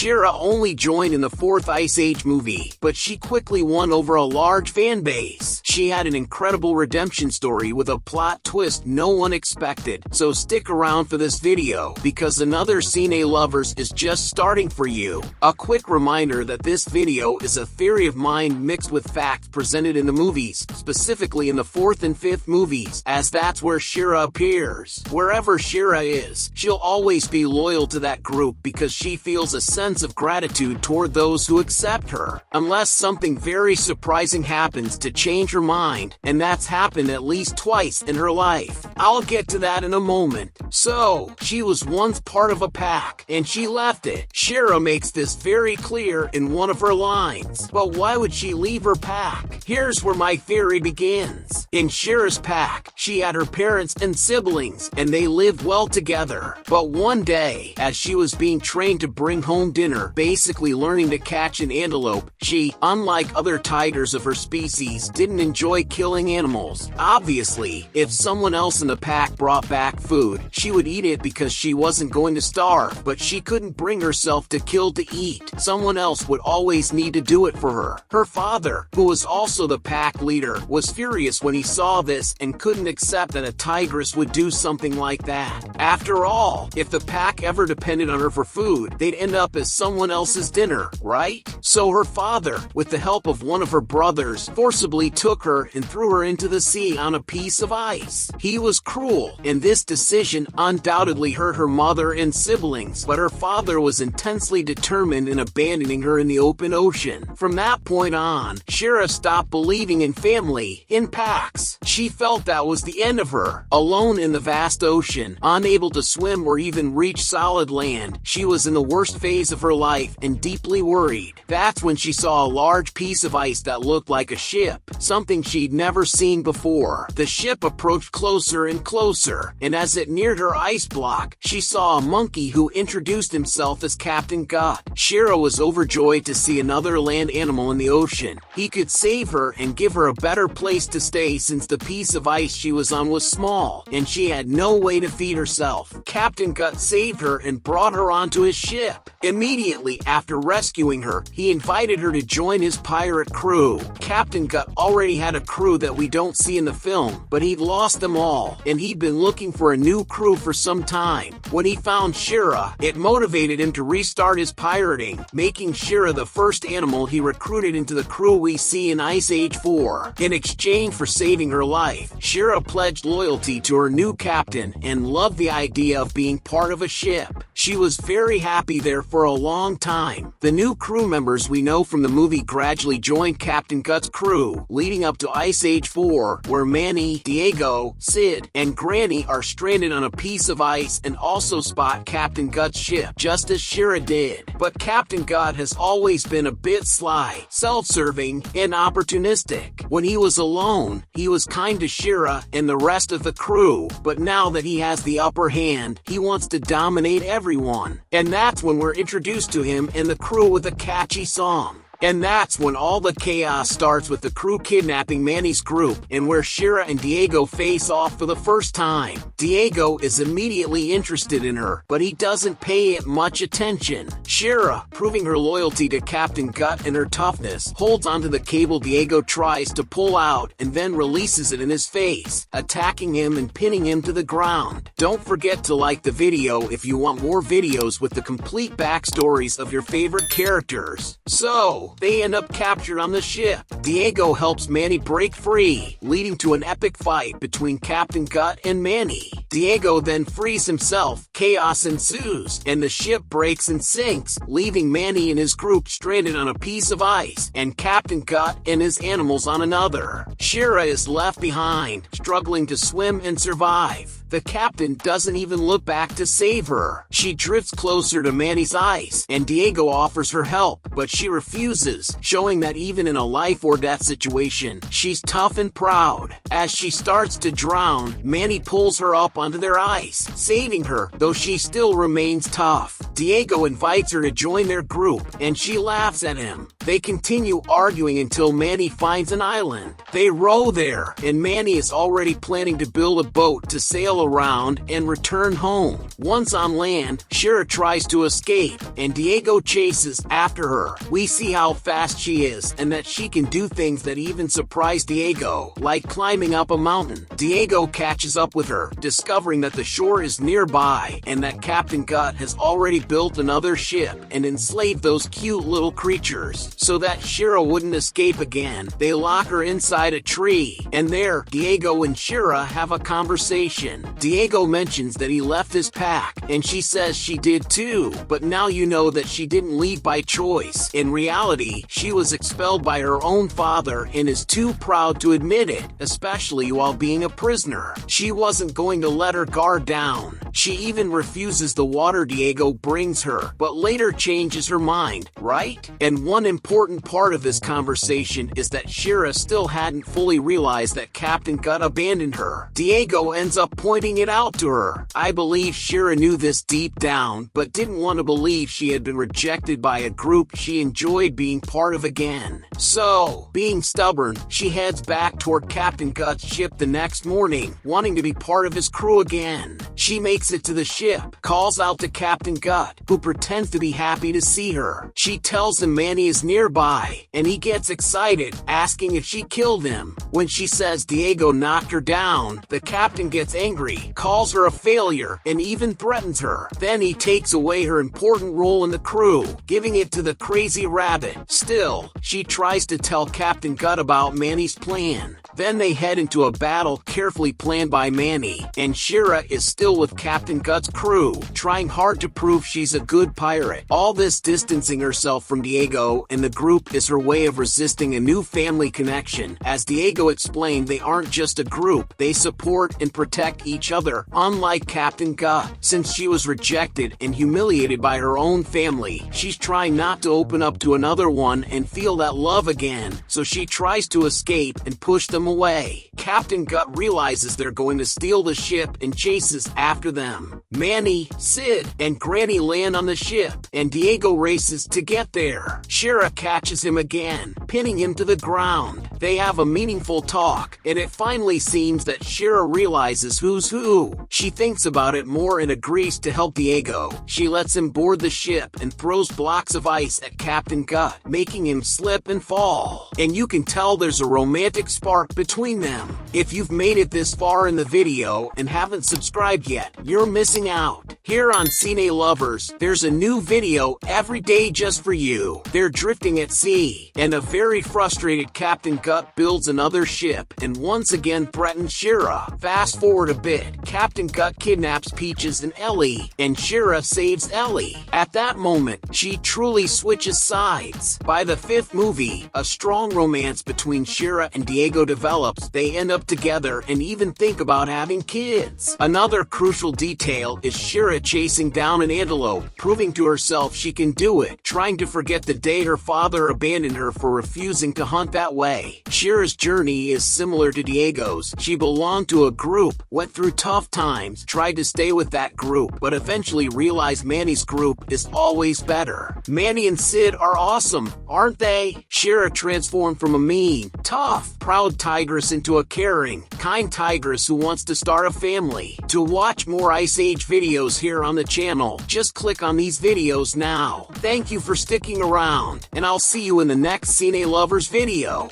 Shira only joined in the fourth Ice Age movie, but she quickly won over a large fan base. She had an incredible redemption story with a plot twist no one expected, so stick around for this video, because another Cine Lovers is just starting for you. A quick reminder that this video is a theory of mine mixed with facts presented in the movies, specifically in the fourth and fifth movies, as that's where Shira appears. Wherever Shira is, she'll always be loyal to that group because she feels a sense of gratitude toward those who accept her, unless something very surprising happens to change her mind, and that's happened at least twice in her life. I'll get to that in a moment. So, she was once part of a pack, and she left it. Shira makes this very clear in one of her lines. But why would she leave her pack? Here's where my theory begins. In Shira's pack, she had her parents and siblings, and they lived well together. But one day, as she was being trained to bring home dinner, basically learning to catch an antelope, she, unlike other tigers of her species, didn't enjoy killing animals. Obviously, if someone else in the pack brought back food, she would eat it because she wasn't going to starve, but she couldn't bring herself to kill to eat. Someone else would always need to do it for her. Her father, who was also the pack leader, was furious when he saw this and couldn't accept that a tigress would do something like that. After all, if the pack ever depended on her for food, they'd end up as someone else's dinner, right? So her father, with the help of one of her brothers, forcibly took her and threw her into the sea on a piece of ice. He was cruel, and this decision undoubtedly hurt her mother and siblings, but her father was intensely determined in abandoning her in the open ocean. From that point on, Shira stopped believing in family, in packs. She felt that was the end of her. Alone in the vast ocean, unable to swim or even reach solid land, she was in the worst phase of her life and deeply worried. That's when she saw a large piece of ice that looked like a ship, something she'd never seen before. The ship approached closer and closer, and as it neared her ice block, she saw a monkey who introduced himself as Captain Gut. Shira was overjoyed to see another land animal in the ocean. He could save her and give her a better place to stay since the piece of ice she was on was small, and she had no way to feed herself. Captain Gut saved her and brought her onto his ship. Immediately after rescuing her, he invited her to join his pirate crew. Captain Gut already had a crew that we don't see in the film, but he'd lost them all, and he'd been looking for a new crew for some time. When he found Shira, it motivated him to restart his pirating, making Shira the first animal he recruited into the crew we see in Ice Age 4. In exchange for saving her life, Shira pledged loyalty to her new captain and loved the idea of being part of a ship. She was very happy there for a long time. The new crew members we know from the movie gradually joined Captain Gut's crew, leading up to Ice Age 4, where Manny, Diego, Sid, and Granny are stranded on a piece of ice and also spot Captain Gut's ship, just as Shira did. But Captain Gut has always been a bit sly, self-serving, and opportunistic. When he was alone, he was kind to Shira and the rest of the crew, but now that he has the upper hand, he wants to dominate everyone. And that's when we're introduced to him and the crew with a catchy song. And that's when all the chaos starts with the crew kidnapping Manny's group and where Shira and Diego face off for the first time. Diego is immediately interested in her, but he doesn't pay it much attention. Shira, proving her loyalty to Captain Gut and her toughness, holds onto the cable Diego tries to pull out and then releases it in his face, attacking him and pinning him to the ground. Don't forget to like the video if you want more videos with the complete backstories of your favorite characters. So, they end up captured on the ship. Diego helps Manny break free, leading to an epic fight between Captain Gut and Manny. Diego then frees himself, chaos ensues, and the ship breaks and sinks, leaving Manny and his group stranded on a piece of ice, and Captain Gut and his animals on another. Shira is left behind, struggling to swim and survive. The captain doesn't even look back to save her. She drifts closer to Manny's ice, and Diego offers her help, but she refuses rises, showing that even in a life-or-death situation, she's tough and proud. As she starts to drown, Manny pulls her up onto their ice, saving her, though she still remains tough. Diego invites her to join their group, and she laughs at him. They continue arguing until Manny finds an island. They row there, and Manny is already planning to build a boat to sail around and return home. Once on land, Shira tries to escape, and Diego chases after her. We see how fast she is, and that she can do things that even surprise Diego, like climbing up a mountain. Diego catches up with her, discovering that the shore is nearby, and that Captain Gut has already built another ship and enslaved those cute little creatures, so that Shira wouldn't escape again. They lock her inside a tree, and there, Diego and Shira have a conversation. Diego mentions that he left his pack, and she says she did too, but now you know that she didn't leave by choice. In reality, she was expelled by her own father and is too proud to admit it, especially while being a prisoner. She wasn't going to let her guard down. She even refuses the water Diego brings her, but later changes her mind, right? And one important part of this conversation is that Shira still hadn't fully realized that Captain Gut abandoned her. Diego ends up pointing it out to her. I believe Shira knew this deep down, but didn't want to believe she had been rejected by a group she enjoyed being part of again. So, being stubborn, she heads back toward Captain Gut's ship the next morning, wanting to be part of his crew again. She makes it to the ship, calls out to Captain Gut, who pretends to be happy to see her. She tells him Manny is nearby, and he gets excited, asking if she killed him. When she says Diego knocked her down, the captain gets angry, calls her a failure, and even threatens her. Then he takes away her important role in the crew, giving it to the crazy rabbit. Still, she tries to tell Captain Gut about Manny's plan. Then they head into a battle carefully planned by Manny, and Shira is still with Captain Gut's crew, trying hard to prove she's a good pirate. All this distancing herself from Diego and the group is her way of resisting a new family connection. As Diego explained, they aren't just a group, they support and protect each other, unlike Captain Gut. Since she was rejected and humiliated by her own family, she's trying not to open up to another one and feel that love again, so she tries to escape and push them away. Captain Gut realizes they're going to steal the ship and chases after them. Manny, Sid, and Granny land on the ship, and Diego races to get there. Shira catches him again, pinning him to the ground. They have a meaningful talk, and it finally seems that Shira realizes who's who. She thinks about it more and agrees to help Diego. She lets him board the ship and throws blocks of ice at Captain Gut, making him slip and fall. And you can tell there's a romantic spark between them. If you've made it this far in the video and haven't subscribed yet, you're missing out. Here on Cine Lovers, there's a new video every day just for you. They're drifting at sea, and a very frustrated Captain Gut builds another ship and once again threatens Shira. Fast forward a bit, Captain Gut kidnaps Peaches and Ellie, and Shira saves Ellie. At that moment, she truly switches sides. By the fifth movie, a strong romance between Shira and Diego develops. They end up together and even think about having kids. Another crucial detail is Shira chasing down an antelope, proving to herself she can do it, trying to forget the day her father abandoned her for refusing to hunt that way. Shira's journey is similar to Diego's. She belonged to a group, went through tough times, tried to stay with that group, but eventually realized Manny's group is always better. Manny and Sid are awesome, aren't they? Shira transformed from a mean, tough, proud tigress into a caring, kind tigress who wants to start a family. To watch more Ice Age videos here on the channel, just click on these videos now. Thank you for sticking around, and I'll see you in the next Cine Lovers video.